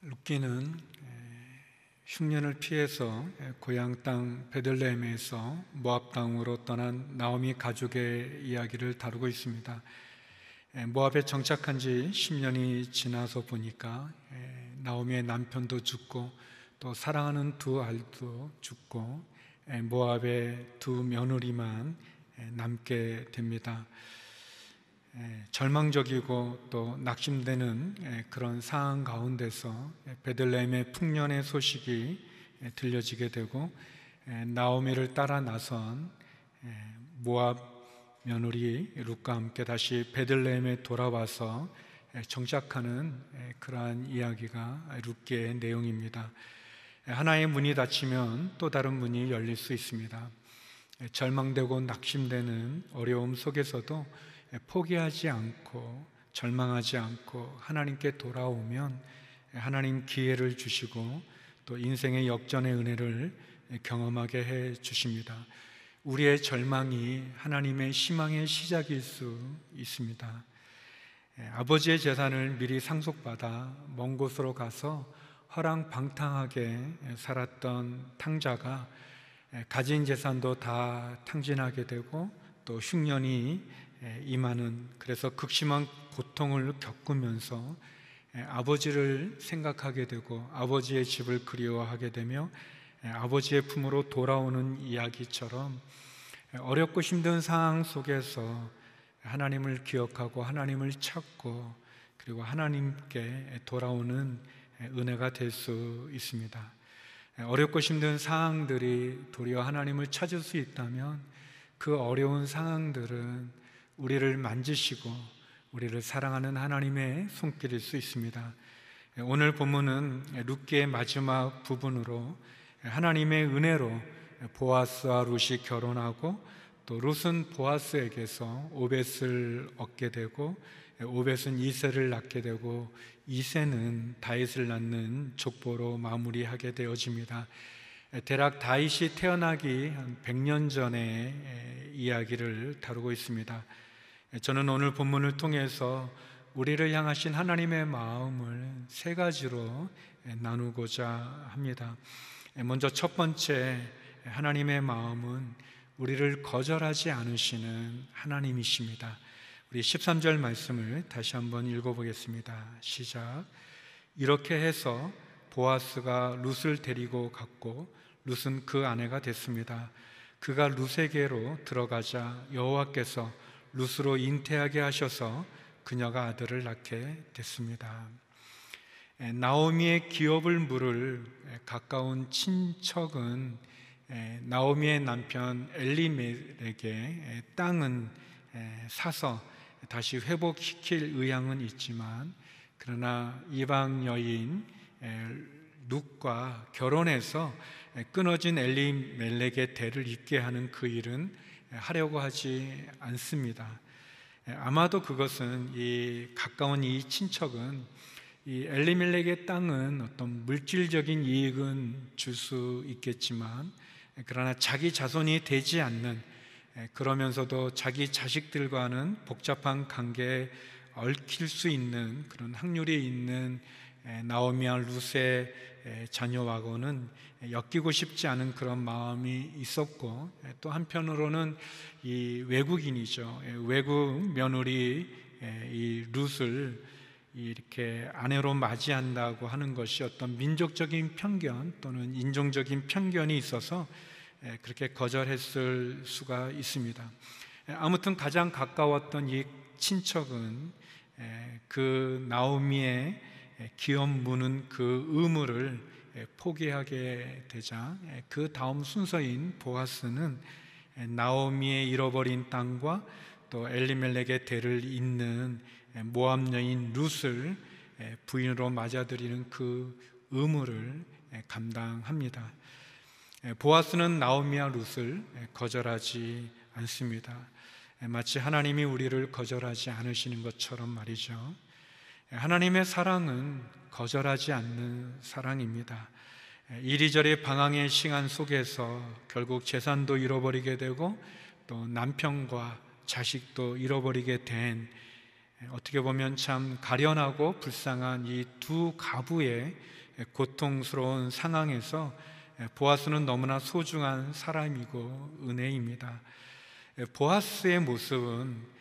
룻기는 흉년을 피해서 고향 땅 베들레헴에서 모압 땅으로 떠난 나오미 가족의 이야기를 다루고 있습니다. 모압에 정착한 지 10년이 지나서 보니까 나오미의 남편도 죽고 또 사랑하는 두 아들도 죽고 모압의 두 며느리만 남게 됩니다. 절망적이고 또 낙심되는 그런 상황 가운데서 베들레헴의 풍년의 소식이 들려지게 되고 나오미를 따라 나선 모압 며느리 룻과 함께 다시 베들레헴에 돌아와서 정착하는 그러한 이야기가 룻기의 내용입니다. 하나의 문이 닫히면 또 다른 문이 열릴 수 있습니다. 절망되고 낙심되는 어려움 속에서도 포기하지 않고 절망하지 않고 하나님께 돌아오면 하나님 기회를 주시고 또 인생의 역전의 은혜를 경험하게 해 주십니다. 우리의 절망이 하나님의 희망의 시작일 수 있습니다. 아버지의 재산을 미리 상속받아 먼 곳으로 가서 허랑방탕하게 살았던 탕자가 가진 재산도 다 탕진하게 되고 또 흉년이 임하는, 그래서 극심한 고통을 겪으면서 아버지를 생각하게 되고 아버지의 집을 그리워하게 되며 아버지의 품으로 돌아오는 이야기처럼 어렵고 힘든 상황 속에서 하나님을 기억하고 하나님을 찾고 그리고 하나님께 돌아오는 은혜가 될 수 있습니다. 어렵고 힘든 상황들이 도리어 하나님을 찾을 수 있다면 그 어려운 상황들은 우리를 만지시고 우리를 사랑하는 하나님의 손길일 수 있습니다. 오늘 본문은 룻기의 마지막 부분으로 하나님의 은혜로 보아스와 룻이 결혼하고 또 룻은 보아스에게서 오벳을 얻게 되고 오벳은 이새를 낳게 되고 이새는 다윗을 낳는 족보로 마무리하게 되어집니다. 대략 다윗이 태어나기 한 100년 전의 이야기를 다루고 있습니다. 저는 오늘 본문을 통해서 우리를 향하신 하나님의 마음을 세 가지로 나누고자 합니다. 먼저 첫 번째, 하나님의 마음은 우리를 거절하지 않으시는 하나님이십니다. 우리 13절 말씀을 다시 한번 읽어보겠습니다. 시작. 이렇게 해서 보아스가 룻을 데리고 갔고 룻은 그 아내가 됐습니다. 그가 룻에게로 들어가자 여호와께서 룻으로 잉태하게 하셔서 그녀가 아들을 낳게 됐습니다. 나오미의 기업을 물을 가까운 친척은 나오미의 남편 엘리멜렉의 땅은 사서 다시 회복시킬 의향은 있지만, 그러나 이방 여인 룻과 결혼해서 끊어진 엘리멜렉의 대를 잇게 하는 그 일은 하려고 하지 않습니다. 아마도 그것은 이 가까운 이 친척은 이 엘리멜렉의 땅은 어떤 물질적인 이익은 줄 수 있겠지만, 그러나 자기 자손이 되지 않는, 그러면서도 자기 자식들과는 복잡한 관계에 얽힐 수 있는 그런 확률이 있는 나오미와 룻의 자녀하고는 엮이고 싶지 않은 그런 마음이 있었고, 또 한편으로는 이 외국인이죠. 외국 며느리 이 룻을 이렇게 아내로 맞이한다고 하는 것이 어떤 민족적인 편견 또는 인종적인 편견이 있어서 그렇게 거절했을 수가 있습니다. 아무튼 가장 가까웠던 이 친척은 그 나오미의 기업 무는 그 의무를 포기하게 되자 그 다음 순서인 보아스는 나오미의 잃어버린 땅과 또 엘리멜렉의 대를 잇는 모압 여인 룻을 부인으로 맞아들이는 그 의무를 감당합니다. 보아스는 나오미와 룻을 거절하지 않습니다. 마치 하나님이 우리를 거절하지 않으시는 것처럼 말이죠. 하나님의 사랑은 거절하지 않는 사랑입니다. 이리저리 방황의 시간 속에서 결국 재산도 잃어버리게 되고 또 남편과 자식도 잃어버리게 된 어떻게 보면 참 가련하고 불쌍한 이 두 가부의 고통스러운 상황에서 보아스는 너무나 소중한 사람이고 은혜입니다. 보아스의 모습은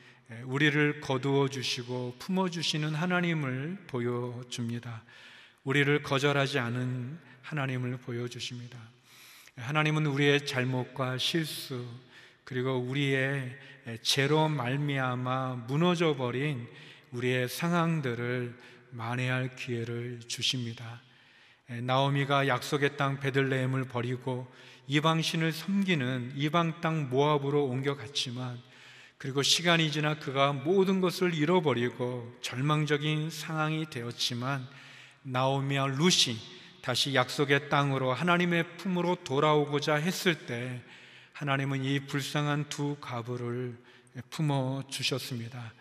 우리를 거두어 주시고 품어 주시는 하나님을 보여줍니다. 우리를 거절하지 않은 하나님을 보여주십니다. 하나님은 우리의 잘못과 실수, 그리고 우리의 죄로 말미암아 무너져버린 우리의 상황들을 만회할 기회를 주십니다. 나오미가 약속의 땅 베들레헴을 버리고 이방신을 섬기는 이방 땅 모압으로 옮겨갔지만, 그리고 시간이 지나 그가 모든 것을 잃어버리고 절망적인 상황이 되었지만, 나오미와 룻이 다시 약속의 땅으로 하나님의 품으로 돌아오고자 했을 때 하나님은 이 불쌍한 두 가부를 품어 주셨습니다.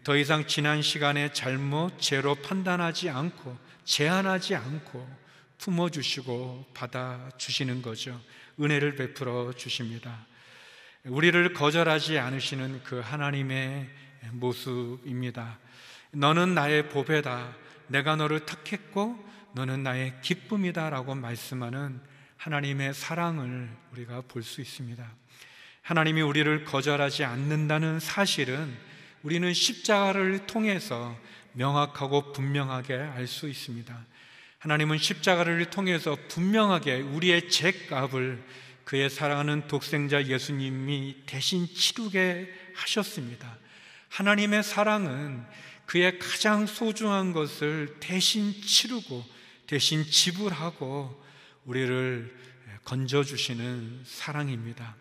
더 이상 지난 시간의 잘못, 죄로 판단하지 않고 제한하지 않고 품어 주시고 받아 주시는 거죠. 은혜를 베풀어 주십니다. 우리를 거절하지 않으시는 그 하나님의 모습입니다. 너는 나의 보배다, 내가 너를 택했고 너는 나의 기쁨이다 라고 말씀하는 하나님의 사랑을 우리가 볼 수 있습니다. 하나님이 우리를 거절하지 않는다는 사실은 우리는 십자가를 통해서 명확하고 분명하게 알 수 있습니다. 하나님은 십자가를 통해서 분명하게 우리의 죄값을 그의 사랑하는 독생자 예수님이 대신 치르게 하셨습니다. 하나님의 사랑은 그의 가장 소중한 것을 대신 치르고 대신 지불하고 우리를 건져주시는 사랑입니다.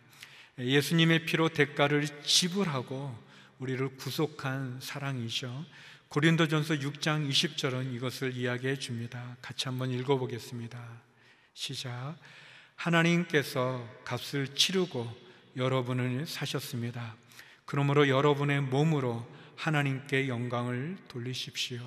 예수님의 피로 대가를 지불하고 우리를 구속한 사랑이죠. 고린도전서 6장 20절은 이것을 이야기해 줍니다. 같이 한번 읽어보겠습니다. 시작. 하나님께서 값을 치르고 여러분을 사셨습니다. 그러므로 여러분의 몸으로 하나님께 영광을 돌리십시오.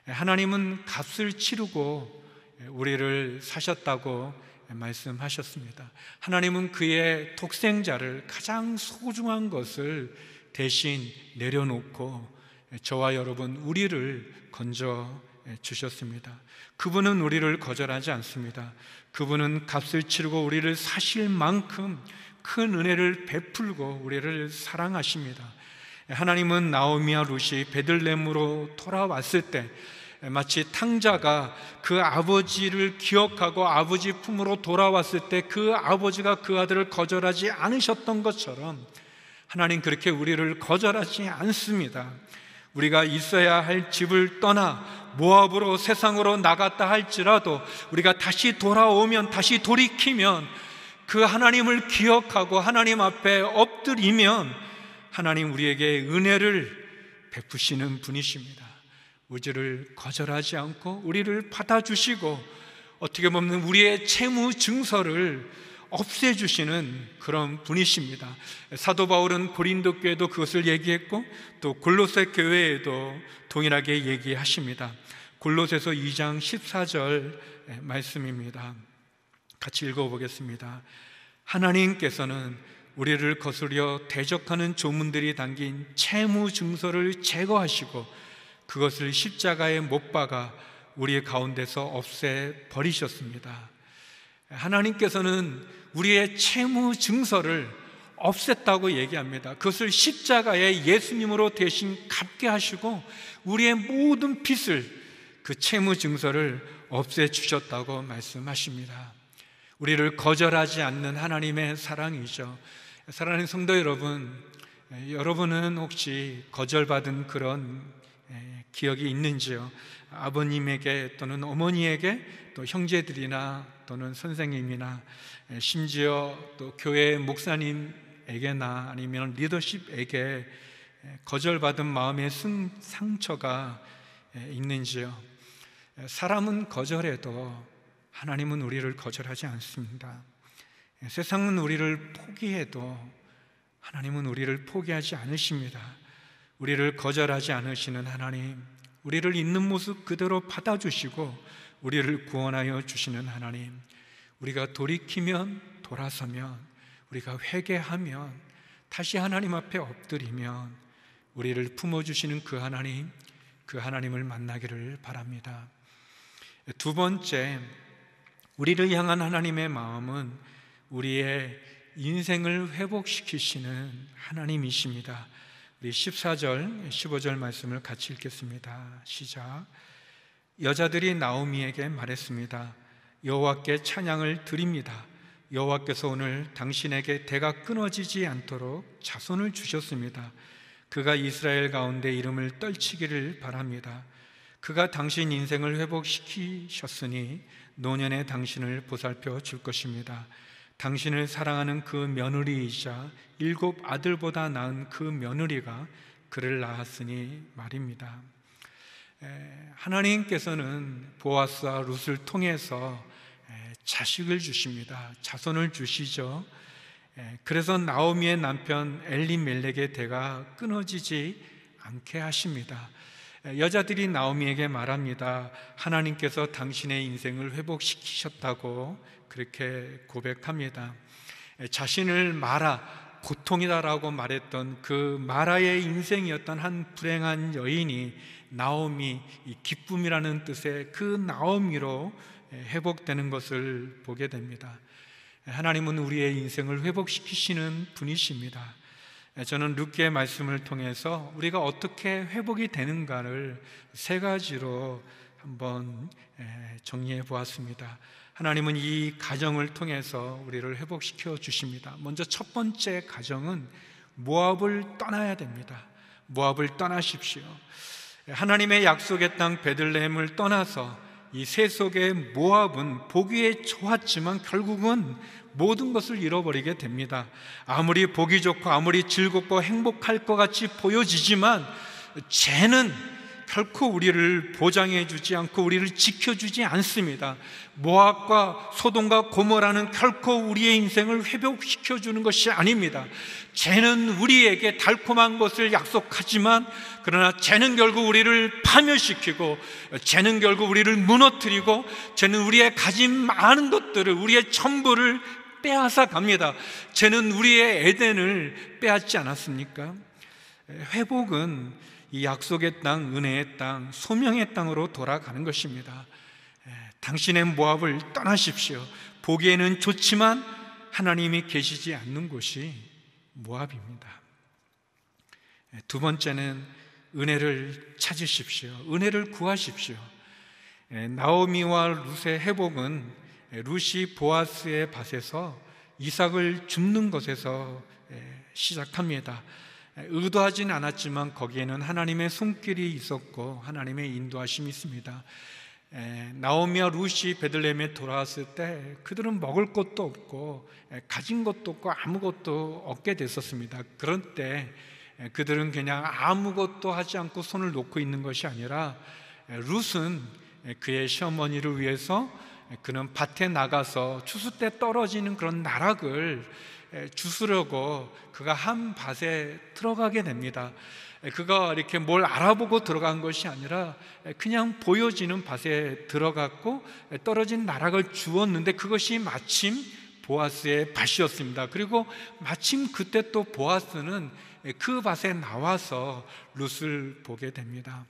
하나님은 값을 치르고 우리를 사셨다고 말씀하셨습니다. 하나님은 그의 독생자를, 가장 소중한 것을 대신 내려놓고 저와 여러분, 우리를 건져 주셨습니다. 그분은 우리를 거절하지 않습니다. 그분은 값을 치르고 우리를 사실 만큼 큰 은혜를 베풀고 우리를 사랑하십니다. 하나님은 나오미와 룻이 베들레헴으로 돌아왔을 때 마치 탕자가 그 아버지를 기억하고 아버지 품으로 돌아왔을 때 그 아버지가 그 아들을 거절하지 않으셨던 것처럼 하나님 그렇게 우리를 거절하지 않습니다. 우리가 있어야 할 집을 떠나 모압으로 세상으로 나갔다 할지라도 우리가 다시 돌아오면, 다시 돌이키면, 그 하나님을 기억하고 하나님 앞에 엎드리면 하나님 우리에게 은혜를 베푸시는 분이십니다. 우리를 거절하지 않고 우리를 받아주시고 어떻게 보면 우리의 채무 증서를 없애주시는 그런 분이십니다. 사도 바울은 고린도 교회도 그것을 얘기했고 또 골로새 교회에도 동일하게 얘기하십니다. 골로새서 2장 14절 말씀입니다. 같이 읽어보겠습니다. 하나님께서는 우리를 거스려 대적하는 조문들이 담긴 채무 증서를 제거하시고 그것을 십자가에 못 박아 우리 가운데서 없애 버리셨습니다. 하나님께서는 우리의 채무 증서를 없앴다고 얘기합니다. 그것을 십자가에 예수님으로 대신 갚게 하시고 우리의 모든 빚을, 그 채무 증서를 없애 주셨다고 말씀하십니다. 우리를 거절하지 않는 하나님의 사랑이죠. 사랑하는 성도 여러분, 여러분은 혹시 거절받은 그런 기억이 있는지요? 아버님에게 또는 어머니에게, 또 형제들이나 또는 선생님이나 심지어 또 교회 목사님에게나 아니면 리더십에게 거절받은 마음의 상처가 있는지요? 사람은 거절해도 하나님은 우리를 거절하지 않습니다. 세상은 우리를 포기해도 하나님은 우리를 포기하지 않으십니다. 우리를 거절하지 않으시는 하나님, 우리를 있는 모습 그대로 받아주시고 우리를 구원하여 주시는 하나님, 우리가 돌이키면, 돌아서면, 우리가 회개하면, 다시 하나님 앞에 엎드리면 우리를 품어주시는 그 하나님을 만나기를 바랍니다. 두 번째, 우리를 향한 하나님의 마음은 우리의 인생을 회복시키시는 하나님이십니다. 우리 14절, 15절 말씀을 같이 읽겠습니다. 시작. 여자들이 나오미에게 말했습니다. 여호와께 찬양을 드립니다. 여호와께서 오늘 당신에게 대가 끊어지지 않도록 자손을 주셨습니다. 그가 이스라엘 가운데 이름을 떨치기를 바랍니다. 그가 당신 인생을 회복시키셨으니 노년에 당신을 보살펴 줄 것입니다. 당신을 사랑하는 그 며느리이자 7 아들보다 나은 그 며느리가 그를 낳았으니 말입니다. 하나님께서는 보아스와 룻을 통해서 자식을 주십니다. 자손을 주시죠. 그래서 나오미의 남편 엘리멜렉의 대가 끊어지지 않게 하십니다. 여자들이 나오미에게 말합니다. 하나님께서 당신의 인생을 회복시키셨다고 그렇게 고백합니다. 자신을 마라, 고통이다라고 말했던 그 마라의 인생이었던 한 불행한 여인이 나오미, 이 기쁨이라는 뜻의 그 나오미로 회복되는 것을 보게 됩니다. 하나님은 우리의 인생을 회복시키시는 분이십니다. 저는 룻기의 말씀을 통해서 우리가 어떻게 회복이 되는가를 3가지로 한번 정리해 보았습니다. 하나님은 이 가정을 통해서 우리를 회복시켜 주십니다. 먼저 첫 번째 가정은 모압을 떠나야 됩니다. 모압을 떠나십시오. 하나님의 약속의 땅 베들레헴을 떠나서 이 세속의 모압은 보기에 좋았지만 결국은 모든 것을 잃어버리게 됩니다. 아무리 보기 좋고 아무리 즐겁고 행복할 것 같이 보여지지만 죄는 결코 우리를 보장해 주지 않고 우리를 지켜주지 않습니다. 모압과 소돔과 고모라는 결코 우리의 인생을 회복시켜 주는 것이 아닙니다. 죄는 우리에게 달콤한 것을 약속하지만 그러나 죄는 결국 우리를 파멸시키고 죄는 결국 우리를 무너뜨리고 죄는 우리의 가진 많은 것들을, 우리의 전부를 빼앗아 갑니다. 죄는 우리의 에덴을 빼앗지 않았습니까? 회복은 이 약속의 땅, 은혜의 땅, 소명의 땅으로 돌아가는 것입니다. 당신의 모압을 떠나십시오. 보기에는 좋지만 하나님이 계시지 않는 곳이 모압입니다. 두 번째는 은혜를 찾으십시오. 은혜를 구하십시오. 나오미와 룻의 회복은 룻이 보아스의 밭에서 이삭을 줍는 것에서 시작합니다. 의도하진 않았지만 거기에는 하나님의 손길이 있었고 하나님의 인도하심이 있습니다. 나오미와 룻이 베들레헴에 돌아왔을 때 그들은 먹을 것도 없고 가진 것도 없고 아무것도 없게 됐었습니다. 그런 때 그들은 그냥 아무것도 하지 않고 손을 놓고 있는 것이 아니라 룻은 그의 시어머니를 위해서 그는 밭에 나가서 추수 때 떨어지는 그런 나락을 주스려고 그가 한 밭에 들어가게 됩니다. 그가 이렇게 뭘 알아보고 들어간 것이 아니라 그냥 보여지는 밭에 들어갔고 떨어진 나락을 주었는데 그것이 마침 보아스의 밭이었습니다. 그리고 마침 그때 또 보아스는 그 밭에 나와서 룻을 보게 됩니다.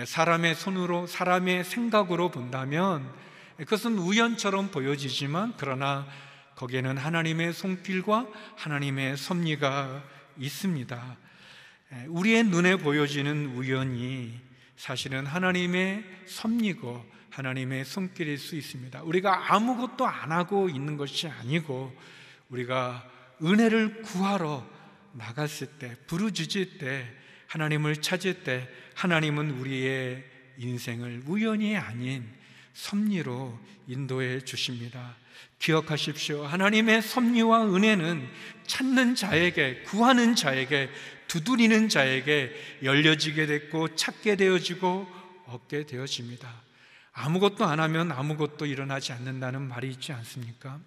사람의 손으로, 사람의 생각으로 본다면 그것은 우연처럼 보여지지만 그러나 거기에는 하나님의 손길과 하나님의 섭리가 있습니다. 우리의 눈에 보여지는 우연이 사실은 하나님의 섭리고 하나님의 손길일 수 있습니다. 우리가 아무것도 안 하고 있는 것이 아니고 우리가 은혜를 구하러 나갔을 때, 부르짖을 때, 하나님을 찾을 때 하나님은 우리의 인생을 우연이 아닌 섭리로 인도해 주십니다. 기억하십시오. 하나님의 섭리와 은혜는 찾는 자에게, 구하는 자에게, 두드리는 자에게 열려지게 됐고 찾게 되어지고 얻게 되어집니다. 아무것도 안 하면 아무것도 일어나지 않는다는 말이 있지 않습니까?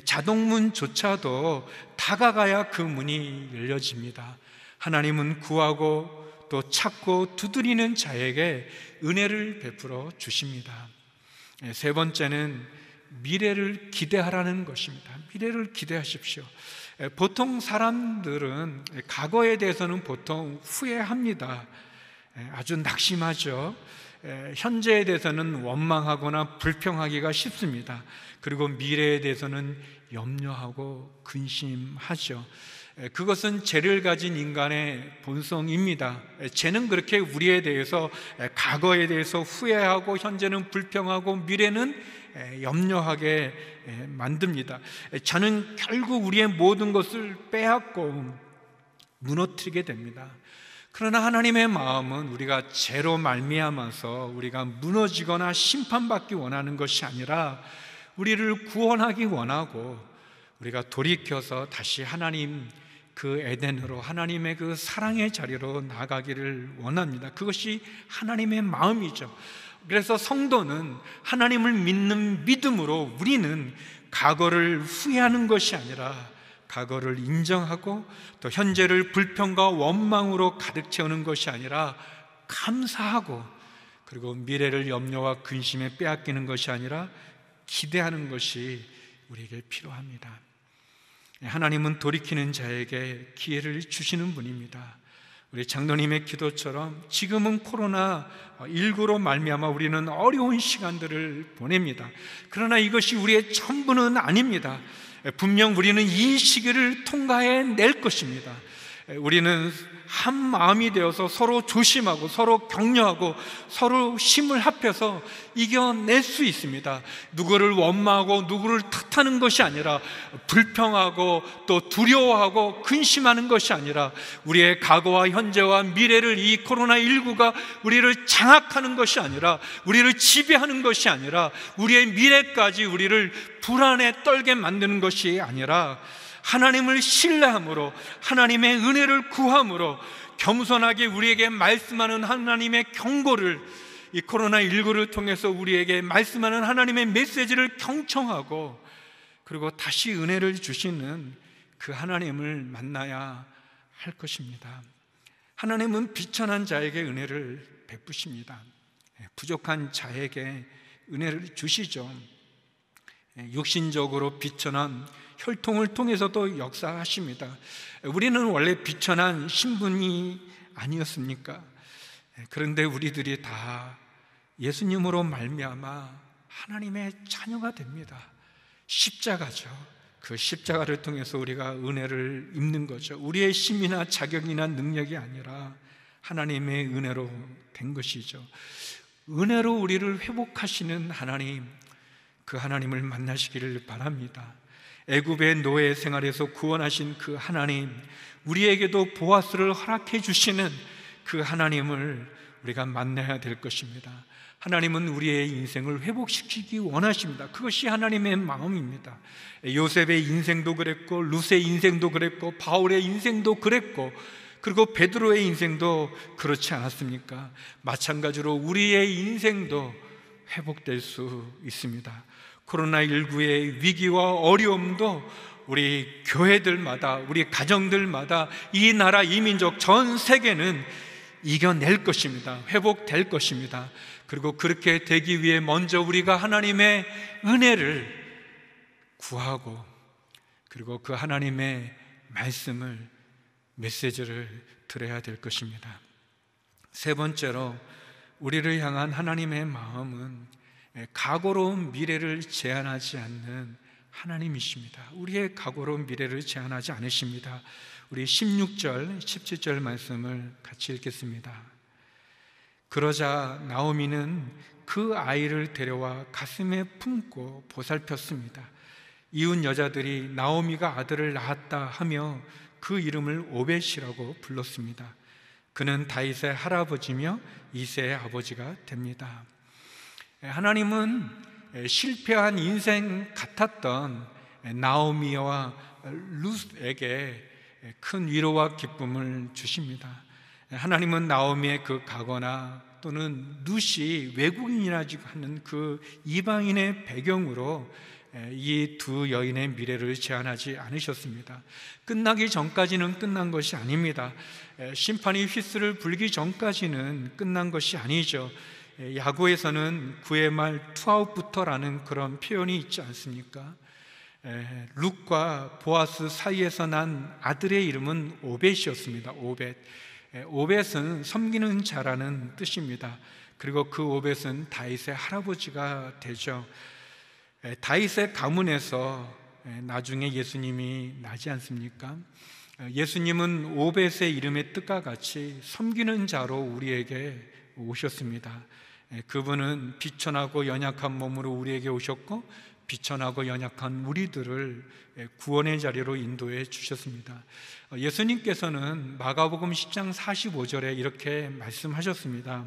자동문조차도 다가가야 그 문이 열려집니다. 하나님은 구하고 또 찾고 두드리는 자에게 은혜를 베풀어 주십니다. 세 번째는 미래를 기대하라는 것입니다. 미래를 기대하십시오. 보통 사람들은 과거에 대해서는 보통 후회합니다. 아주 낙심하죠. 현재에 대해서는 원망하거나 불평하기가 쉽습니다. 그리고 미래에 대해서는 염려하고 근심하죠. 그것은 죄를 가진 인간의 본성입니다. 죄는 그렇게 우리에 대해서, 과거에 대해서 후회하고, 현재는 불평하고, 미래는 염려하게 만듭니다. 죄는 결국 우리의 모든 것을 빼앗고 무너뜨리게 됩니다. 그러나 하나님의 마음은 우리가 죄로 말미암아서 우리가 무너지거나 심판받기 원하는 것이 아니라 우리를 구원하기 원하고, 우리가 돌이켜서 다시 하나님 그 에덴으로, 하나님의 그 사랑의 자리로 나가기를 원합니다. 그것이 하나님의 마음이죠. 그래서 성도는 하나님을 믿는 믿음으로 우리는 과거를 후회하는 것이 아니라 과거를 인정하고, 또 현재를 불평과 원망으로 가득 채우는 것이 아니라 감사하고, 그리고 미래를 염려와 근심에 빼앗기는 것이 아니라 기대하는 것이 우리에게 필요합니다. 하나님은 돌이키는 자에게 기회를 주시는 분입니다. 우리 장로님의 기도처럼 지금은 코로나19로 말미암아 우리는 어려운 시간들을 보냅니다. 그러나 이것이 우리의 전부는 아닙니다. 분명 우리는 이 시기를 통과해낼 것입니다. 우리는 한 마음이 되어서 서로 조심하고, 서로 격려하고, 서로 힘을 합해서 이겨낼 수 있습니다. 누구를 원망하고 누구를 탓하는 것이 아니라, 불평하고 또 두려워하고 근심하는 것이 아니라, 우리의 과거와 현재와 미래를 이 코로나19가 우리를 장악하는 것이 아니라, 우리를 지배하는 것이 아니라, 우리의 미래까지 우리를 불안에 떨게 만드는 것이 아니라, 하나님을 신뢰함으로, 하나님의 은혜를 구함으로, 겸손하게 우리에게 말씀하는 하나님의 경고를, 이 코로나19를 통해서 우리에게 말씀하는 하나님의 메시지를 경청하고, 그리고 다시 은혜를 주시는 그 하나님을 만나야 할 것입니다. 하나님은 비천한 자에게 은혜를 베푸십니다. 부족한 자에게 은혜를 주시죠. 육신적으로 비천한 혈통을 통해서도 역사하십니다. 우리는 원래 비천한 신분이 아니었습니까? 그런데 우리들이 다 예수님으로 말미암아 하나님의 자녀가 됩니다. 십자가죠. 그 십자가를 통해서 우리가 은혜를 입는 거죠. 우리의 힘이나 자격이나 능력이 아니라 하나님의 은혜로 된 것이죠. 은혜로 우리를 회복하시는 하나님, 그 하나님을 만나시기를 바랍니다. 애굽의 노예 생활에서 구원하신 그 하나님, 우리에게도 보아스를 허락해 주시는 그 하나님을 우리가 만나야 될 것입니다. 하나님은 우리의 인생을 회복시키기 원하십니다. 그것이 하나님의 마음입니다. 요셉의 인생도 그랬고, 룻의 인생도 그랬고, 바울의 인생도 그랬고, 그리고 베드로의 인생도 그렇지 않았습니까? 마찬가지로 우리의 인생도 회복될 수 있습니다. 코로나19의 위기와 어려움도 우리 교회들마다, 우리 가정들마다, 이 나라, 이 민족, 전 세계는 이겨낼 것입니다. 회복될 것입니다. 그리고 그렇게 되기 위해 먼저 우리가 하나님의 은혜를 구하고, 그리고 그 하나님의 말씀을, 메시지를 들어야 될 것입니다. 세 번째로, 우리를 향한 하나님의 마음은 각오로운 미래를 제한하지 않는 하나님이십니다. 우리의 각오로운 미래를 제한하지 않으십니다. 우리 16절, 17절 말씀을 같이 읽겠습니다. 그러자 나오미는 그 아이를 데려와 가슴에 품고 보살폈습니다. 이웃 여자들이 나오미가 아들을 낳았다 하며 그 이름을 오벳이라고 불렀습니다. 그는 다윗의 할아버지며 이새의 아버지가 됩니다. 하나님은 실패한 인생 같았던 나오미와 룻에게 큰 위로와 기쁨을 주십니다. 하나님은 나오미의 그 가거나 또는 룻이 외국인이라고 하는 그 이방인의 배경으로 이 두 여인의 미래를 제한하지 않으셨습니다. 끝나기 전까지는 끝난 것이 아닙니다. 심판이 휘슬을 불기 전까지는 끝난 것이 아니죠. 야구에서는 9회 말 투아웃부터라는 그런 표현이 있지 않습니까? 룻과 보아스 사이에서 난 아들의 이름은 오벳이었습니다. 오벳. 오벳은 섬기는 자라는 뜻입니다. 그리고 그 오벳은 다윗의 할아버지가 되죠. 다윗의 가문에서 나중에 예수님이 나지 않습니까? 예수님은 오벳의 이름의 뜻과 같이 섬기는 자로 우리에게 오셨습니다. 그분은 비천하고 연약한 몸으로 우리에게 오셨고 비천하고 연약한 우리들을 구원의 자리로 인도해 주셨습니다. 예수님께서는 마가복음 10장 45절에 이렇게 말씀하셨습니다.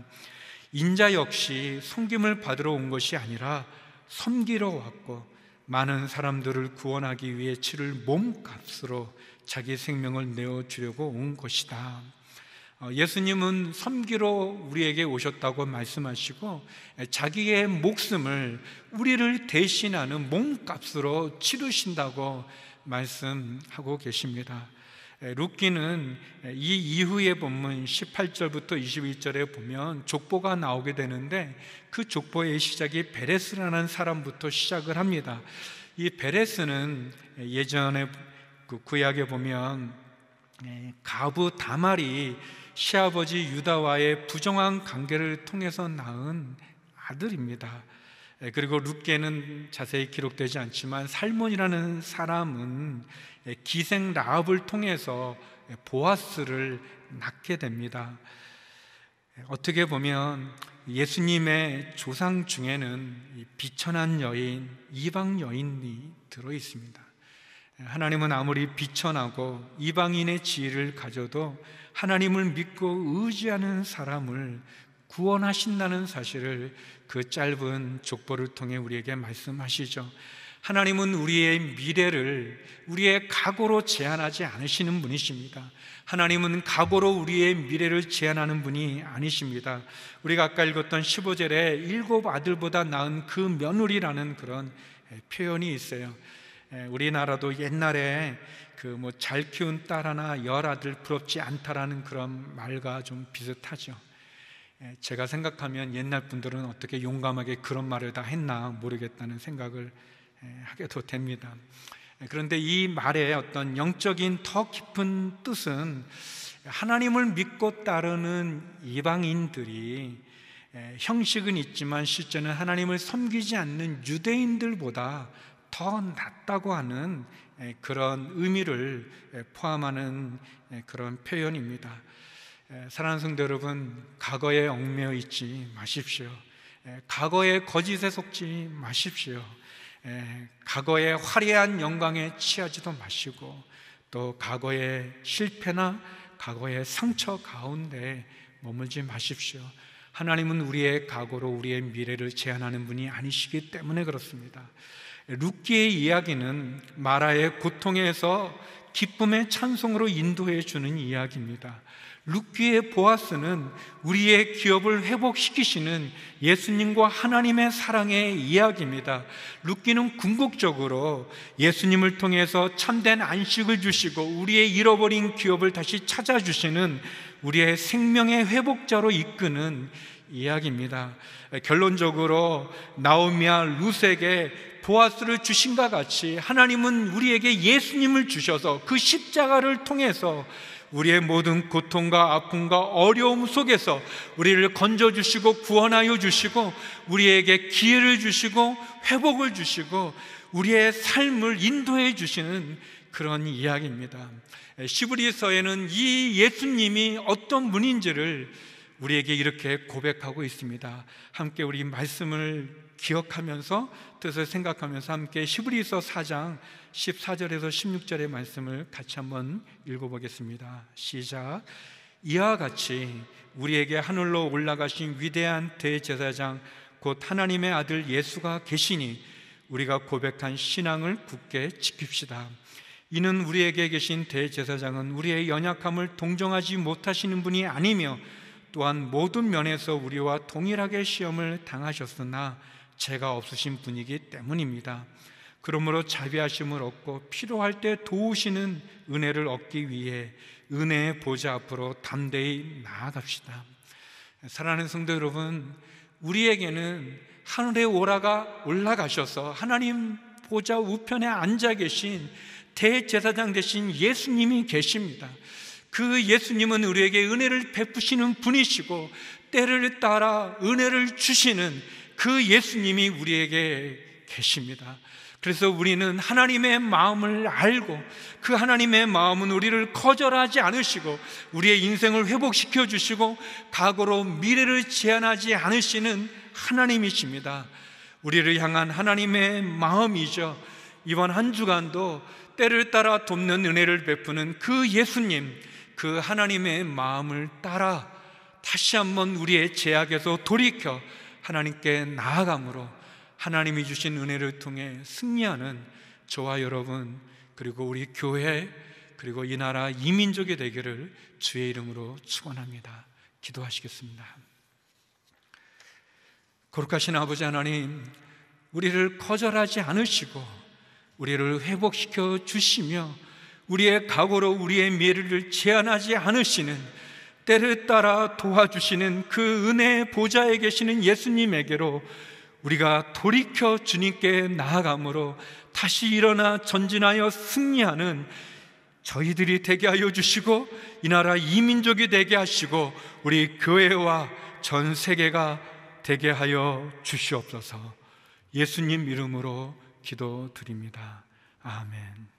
인자 역시 섬김을 받으러 온 것이 아니라 섬기러 왔고 많은 사람들을 구원하기 위해 치를 몸값으로 자기 생명을 내어주려고 온 것이다. 예수님은 섬기러 우리에게 오셨다고 말씀하시고 자기의 목숨을 우리를 대신하는 몸값으로 치르신다고 말씀하고 계십니다. 룻기는 이 이후의 본문 18절부터 21절에 보면 족보가 나오게 되는데 그 족보의 시작이 베레스라는 사람부터 시작을 합니다. 이 베레스는 예전에 그 구약에 보면 가부 다말이 시아버지 유다와의 부정한 관계를 통해서 낳은 아들입니다. 그리고 룻기에는 자세히 기록되지 않지만 살몬이라는 사람은 기생 라합을 통해서 보아스를 낳게 됩니다. 어떻게 보면 예수님의 조상 중에는 비천한 여인, 이방 여인이 들어 있습니다. 하나님은 아무리 비천하고 이방인의 지위를 가져도 하나님을 믿고 의지하는 사람을 구원하신다는 사실을 그 짧은 족보를 통해 우리에게 말씀하시죠. 하나님은 우리의 미래를 우리의 각오로 제한하지 않으시는 분이십니다. 하나님은 각오로 우리의 미래를 제한하는 분이 아니십니다. 우리가 아까 읽었던 15절에 7 아들보다 나은 그 며느리라는 그런 표현이 있어요. 우리나라도 옛날에 그 잘 키운 딸 하나 10아들 부럽지 않다라는 그런 말과 좀 비슷하죠. 제가 생각하면 옛날 분들은 어떻게 용감하게 그런 말을 다 했나 모르겠다는 생각을 하게도 됩니다. 그런데 이 말의 어떤 영적인 더 깊은 뜻은 하나님을 믿고 따르는 이방인들이 형식은 있지만 실제는 하나님을 섬기지 않는 유대인들보다 더 낫다고 하는 그런 의미를 포함하는 그런 표현입니다. 사랑하는 성도 여러분, 과거에 얽매여 있지 마십시오. 과거의 거짓에 속지 마십시오. 과거의 화려한 영광에 취하지도 마시고 또 과거의 실패나 과거의 상처 가운데 머물지 마십시오. 하나님은 우리의 각오로 우리의 미래를 제한하는 분이 아니시기 때문에 그렇습니다. 룻기의 이야기는 마라의 고통에서 기쁨의 찬송으로 인도해 주는 이야기입니다. 룻기의 보아스는 우리의 기업을 회복시키시는 예수님과 하나님의 사랑의 이야기입니다. 룻기는 궁극적으로 예수님을 통해서 참된 안식을 주시고 우리의 잃어버린 기업을 다시 찾아주시는 우리의 생명의 회복자로 이끄는 이야기입니다. 결론적으로 나오미와 룻에게 보아스를 주신과 같이 하나님은 우리에게 예수님을 주셔서 그 십자가를 통해서 우리의 모든 고통과 아픔과 어려움 속에서 우리를 건져주시고 구원하여 주시고 우리에게 기회를 주시고 회복을 주시고 우리의 삶을 인도해 주시는 그런 이야기입니다. 시브리서에는 이 예수님이 어떤 분인지를 우리에게 이렇게 고백하고 있습니다. 함께 우리 말씀을 기억하면서 뜻을 생각하면서 함께 시브리서 4장 14절에서 16절의 말씀을 같이 한번 읽어보겠습니다. 시작. 이와 같이 우리에게 하늘로 올라가신 위대한 대제사장 곧 하나님의 아들 예수가 계시니 우리가 고백한 신앙을 굳게 지킵시다. 이는 우리에게 계신 대제사장은 우리의 연약함을 동정하지 못하시는 분이 아니며 또한 모든 면에서 우리와 동일하게 시험을 당하셨으나 죄가 없으신 분이기 때문입니다. 그러므로 자비하심을 얻고 필요할 때 도우시는 은혜를 얻기 위해 은혜의 보좌 앞으로 담대히 나아갑시다. 사랑하는 성도 여러분, 우리에게는 하늘의 오라가 올라가셔서 하나님 보좌 우편에 앉아 계신 대제사장 되신 예수님이 계십니다. 그 예수님은 우리에게 은혜를 베푸시는 분이시고 때를 따라 은혜를 주시는 그 예수님이 우리에게 계십니다. 그래서 우리는 하나님의 마음을 알고 그 하나님의 마음은 우리를 거절하지 않으시고 우리의 인생을 회복시켜 주시고 과거로 미래를 제한하지 않으시는 하나님이십니다. 우리를 향한 하나님의 마음이죠. 이번 한 주간도 때를 따라 돕는 은혜를 베푸는 그 예수님, 그 하나님의 마음을 따라 다시 한번 우리의 죄악에서 돌이켜 하나님께 나아감으로 하나님이 주신 은혜를 통해 승리하는 저와 여러분, 그리고 우리 교회, 그리고 이 나라 이민족이 되기를 주의 이름으로 축원합니다. 기도하시겠습니다. 거룩하신 아버지 하나님, 우리를 거절하지 않으시고 우리를 회복시켜 주시며 우리의 각오로 우리의 미래를 제한하지 않으시는, 때를 따라 도와주시는 그 은혜의 보좌에 계시는 예수님에게로 우리가 돌이켜 주님께 나아감으로 다시 일어나 전진하여 승리하는 저희들이 되게 하여 주시고 이 나라 이민족이 되게 하시고 우리 교회와 전 세계가 되게 하여 주시옵소서. 예수님 이름으로 기도드립니다. 아멘.